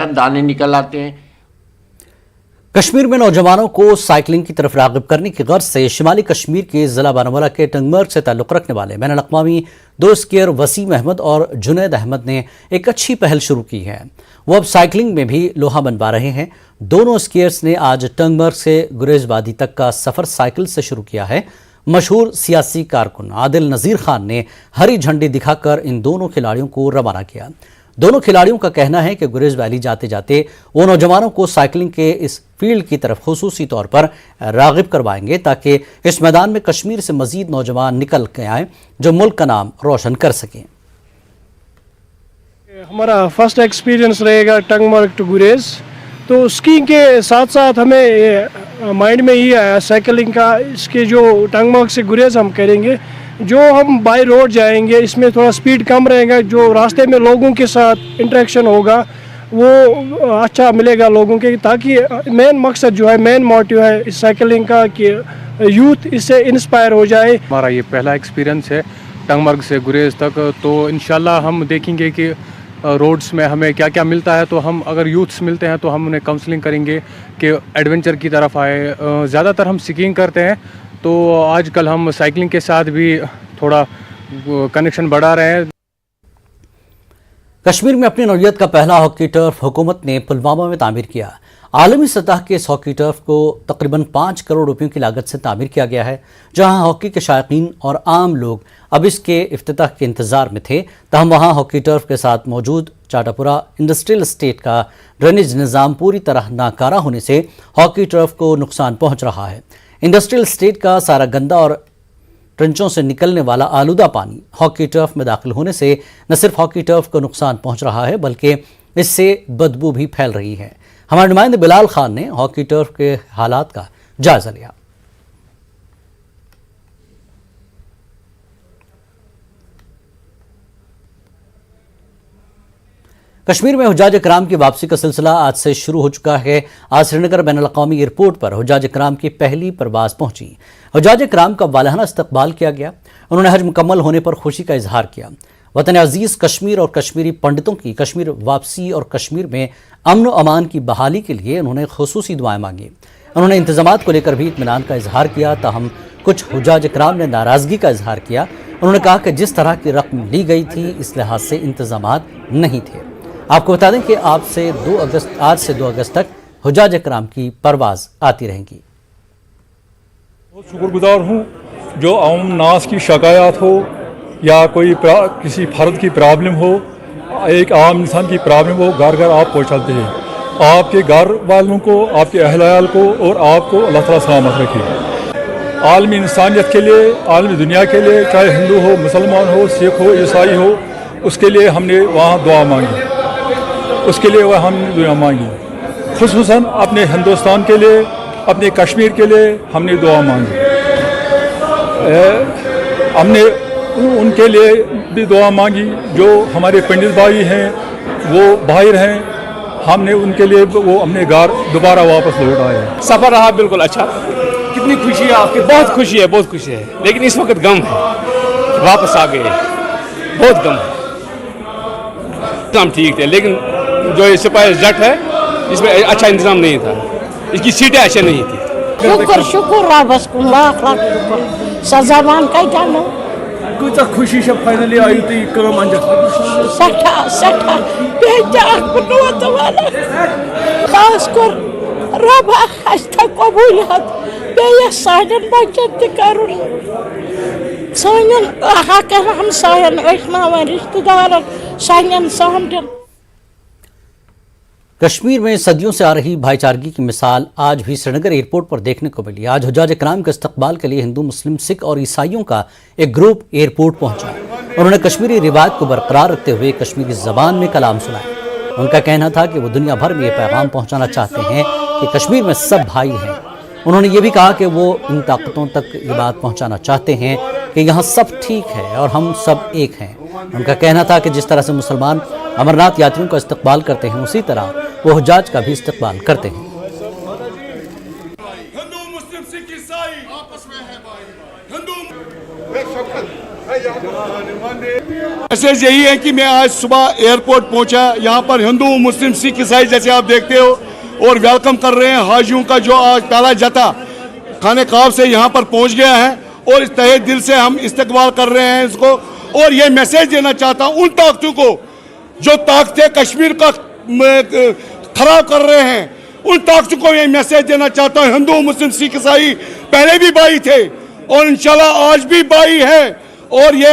दाने निकल आते हैं। कश्मीर में नौजवानों को साइकिलिंग की तरफ राग़िब करने की गर्ज से शिमाली कश्मीर के ज़िला बारामूला के टंगमर्ग से ताल्लुक़ रखने वाले बैनुल अक़वामी दो स्कीयर वसीम अहमद और जुनैद अहमद ने एक अच्छी पहल शुरू की है। वो अब साइकिलिंग में भी लोहा बनवा रहे हैं। दोनों स्कीयर्स ने आज टंगमर्ग से गुरेज वादी तक का सफ़र साइकिल से शुरू किया है। मशहूर सियासी कारकुन आदिल नज़ीर खान ने हरी झंडी दिखाकर इन दोनों खिलाड़ियों को रवाना किया। दोनों खिलाड़ियों का कहना है कि गुरेज वैली जाते जाते वो नौजवानों को साइकिलिंग के इस फील्ड की तरफ खुसूसी तौर पर राग़िब करवाएंगे ताकि इस मैदान में कश्मीर से मज़ीद नौजवान निकल के आएँ जो मुल्क का नाम रोशन कर सकें। हमारा फर्स्ट एक्सपीरियंस रहेगा टंगमर्ग टू गुरेज, तो स्कीइंग के साथ साथ हमें माइंड में ये आया साइकिलिंग का, इसके जो टंगमर्ग से गुरेज हम करेंगे, जो हम बाई रोड जाएंगे इसमें थोड़ा स्पीड कम रहेगा, जो रास्ते में लोगों के साथ इंटरेक्शन होगा वो अच्छा मिलेगा लोगों के, ताकि मेन मकसद जो है, मेन मोटिव है इस साइकिलिंग का कि यूथ इससे इंस्पायर हो जाए। हमारा ये पहला एक्सपीरियंस है टंगमर्ग से गुरेज तक, तो इंशाल्लाह हम देखेंगे कि रोड्स में हमें क्या क्या मिलता है। तो हम अगर यूथ्स मिलते हैं तो हम उन्हें काउंसलिंग करेंगे कि एडवेंचर की तरफ आए। ज़्यादातर हम स्कीइंग करते हैं, तो आजकल हम साइकिलिंग के साथ भी थोड़ा कनेक्शन बढ़ा रहे हैं। कश्मीर में अपनी नौइयत का पहला हॉकी टर्फ हुकूमत ने पुलवामा में तामीर किया। आलमी सतह के इस हॉकी टर्फ को तकरीबन 5 करोड़ रुपयों की लागत से तामीर किया गया है। जहां हॉकी के शायकीन और आम लोग अब इसके इफ्तिताह के इंतजार में थे, तहम वहां हॉकी टर्फ के साथ मौजूद चाटापुरा इंडस्ट्रियल एस्टेट का ड्रेनेज निज़ाम पूरी तरह नाकारा होने से हॉकी टर्फ को नुकसान पहुंच रहा है। इंडस्ट्रियल एस्टेट का सारा गंदा और ट्रेंचों से निकलने वाला आलूदा पानी हॉकी टर्फ में दाखिल होने से न सिर्फ हॉकी टर्फ को नुकसान पहुंच रहा है बल्कि इससे बदबू भी फैल रही है। हमारे नुमाइंदे बिलाल खान ने हॉकी टर्फ के हालात का जायजा लिया। कश्मीर में हुज्जाज इकराम की वापसी का सिलसिला आज से शुरू हो चुका है। आज श्रीनगर बैनुल अक़वामी एयरपोर्ट पर हुज्जाज इकराम की पहली परवाज़ पहुंची। हुज्जाज इकराम का वालहाना इस्तकबाल किया गया। उन्होंने हज मुकम्मल होने पर खुशी का इजहार किया। वतन अजीज़ कश्मीर और कश्मीरी पंडितों की कश्मीर वापसी और कश्मीर में अमन व अमान की बहाली के लिए उन्होंने खुसूसी दुआएं मांगी। उन्होंने इंतज़ामात को लेकर भी इत्मीनान का इजहार किया, ताहम कुछ हुज्जाज इकराम ने नाराज़गी का इजहार किया। उन्होंने कहा कि जिस तरह की रकम ली गई थी इस लिहाज से इंतज़ामात नहीं थे। आपको बता दें कि आज से 2 अगस्त तक हुज्जाज इकराम की परवाज़ आती रहेंगी। बहुत शुक्रगुजार हूँ जो आम नास की शिकायत हो या कोई किसी फर्द की प्रॉब्लम हो, एक आम इंसान की प्रॉब्लम हो, घर घर आप पहुँचाते हैं। आपके घर वालों को, आपके अहल को और आपको अल्लाह ताला सलामत रखे। आलमी इंसानियत के लिए, आलमी दुनिया के लिए, चाहे हिंदू हो, मुसलमान हो, सिख हो, ईसाई हो, उसके लिए हमने वहाँ दुआ मांगी, उसके लिए वह हमने दुआ मांगी। खुसूसन अपने हिंदुस्तान के लिए, अपने कश्मीर के लिए हमने दुआ मांगी। हमने उनके लिए भी दुआ मांगी जो हमारे पंडित भाई हैं, वो बाहर हैं, हमने उनके लिए वो अपने घर दोबारा वापस लौट आए। सफ़र रहा बिल्कुल अच्छा। कितनी खुशी है आपकी? बहुत खुशी है, बहुत खुशी है, लेकिन इस वक्त गम है, वापस आ गए, बहुत गम है। इंतजाम ठीक थे, लेकिन जो ये सिपाही जट है इसमें अच्छा इंतजाम नहीं था, इसकी सीटें अच्छी नहीं थी। शुक्र शुक्र रब्बस को लाख लाख शुक्र। सजामान का जानो कुछ खुशी से फाइनली आई थी काम अंजाम सठा सठा बेजा बनवत वाला खास कर रब हस्ता कबूलियत बेया साजन बचत करुन सानन आहा कर हम सायन ऐसना रिश्तेदार सानन सामदन। कश्मीर में सदियों से आ रही भाईचारगी की मिसाल आज भी श्रीनगर एयरपोर्ट पर देखने को मिली। आज हुज्जाज इकराम के इस्तकबाल के लिए हिंदू, मुस्लिम, सिख और ईसाइयों का एक ग्रुप एयरपोर्ट पहुंचा। उन्होंने कश्मीरी रिवायत को बरकरार रखते हुए कश्मीरी ज़बान में कलाम सुनाए। उनका कहना था कि वो दुनिया भर में ये पैगाम पहुंचाना चाहते हैं कि कश्मीर में सब भाई हैं। उन्होंने ये भी कहा कि वो इन ताकतों तक ये बात पहुँचाना चाहते हैं कि यहाँ सब ठीक है और हम सब एक हैं। उनका कहना था कि जिस तरह से मुसलमान अमरनाथ यात्रियों का इस्तकबाल करते हैं उसी तरह वो हुज्जाज का भी इस्तकबाल करते हैं। हिंदू, मुस्लिम, सिख, ईसाई आपस में है भाई। हिंदू मैसेज यही है कि मैं आज सुबह एयरपोर्ट पहुंचा, यहाँ पर हिंदू मुस्लिम सिख ईसाई जैसे आप देखते हो और वेलकम कर रहे हैं हाजियों का जो आज पहला जता खाने काब से यहाँ पर पहुंच गया है और इस तहे दिल से हम इस्तकबाल कर रहे हैं इसको। और ये मैसेज देना चाहता हूँ उन ताकतों को जो ताकतें कश्मीर का खराब कर रहे हैं, उन ताकतों को ये मैसेज देना चाहता हूँ। हिंदू मुस्लिम सिख ईसाई पहले भी भाई थे और इंशाल्लाह आज भी भाई है और ये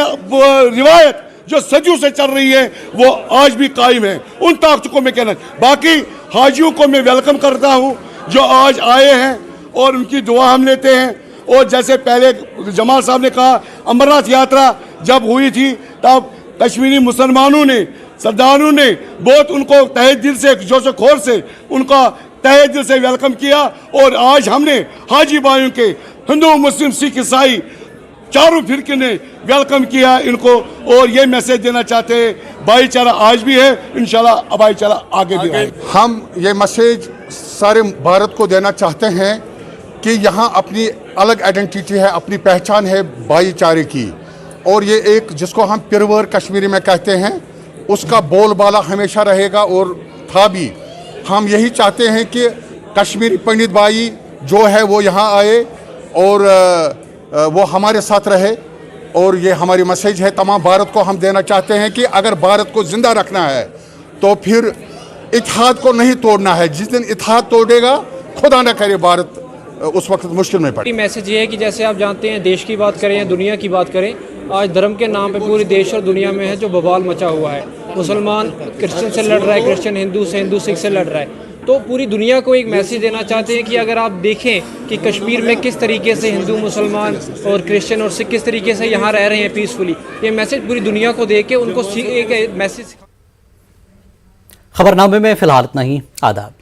रिवायत जो सदियों से चल रही है वो आज भी कायम है। उन ताकतों को मैं कहना, बाकी हाजियों को मैं वेलकम करता हूँ जो आज आए हैं और उनकी दुआ हम लेते हैं। और जैसे पहले जमाल साहब ने कहा, अमरनाथ यात्रा जब हुई थी तब कश्मीरी मुसलमानों ने, सरदारों ने बहुत उनको तहे दिल से, जोश खोर से उनका तहे दिल से वेलकम किया और आज हमने हाजी भाइयों के हिंदू मुस्लिम सिख ईसाई चारों फिरके ने वेलकम किया इनको और ये मैसेज देना चाहते हैं भाईचारा आज भी है, इंशाल्लाह भाईचारा आगे भी है। हम ये मैसेज सारे भारत को देना चाहते हैं कि यहाँ अपनी अलग आइडेंटिटी है, अपनी पहचान है भाईचारे की और ये एक जिसको हम पिरवर कश्मीरी में कहते हैं उसका बोलबाला हमेशा रहेगा और था भी। हम यही चाहते हैं कि कश्मीरी पंडित भाई जो है वो यहाँ आए और वो हमारे साथ रहे और ये हमारी मैसेज है तमाम भारत को। हम देना चाहते हैं कि अगर भारत को ज़िंदा रखना है तो फिर इत्तेहाद को नहीं तोड़ना है। जिस दिन इत्तेहाद तोड़ेगा खुदा न करे भारत उस वक्त मुश्किल में पड़े। मैसेज ये है कि जैसे आप जानते हैं देश की बात करें या दुनिया की बात करें, आज धर्म के नाम पे पूरे देश और दुनिया में है जो बवाल मचा हुआ है। मुसलमान क्रिश्चियन से लड़ रहा है, क्रिश्चियन हिंदू से, हिंदू सिख से लड़ रहा है। तो पूरी दुनिया को एक मैसेज देना चाहते हैं कि अगर आप देखें कि कश्मीर में किस तरीके से हिंदू, मुसलमान और क्रिश्चियन और सिख किस तरीके से यहाँ रह रहे हैं पीसफुली, ये मैसेज पूरी दुनिया को दे के उनको एक मैसेज। खबरनामे में फिलहाल इतना ही। आदाब।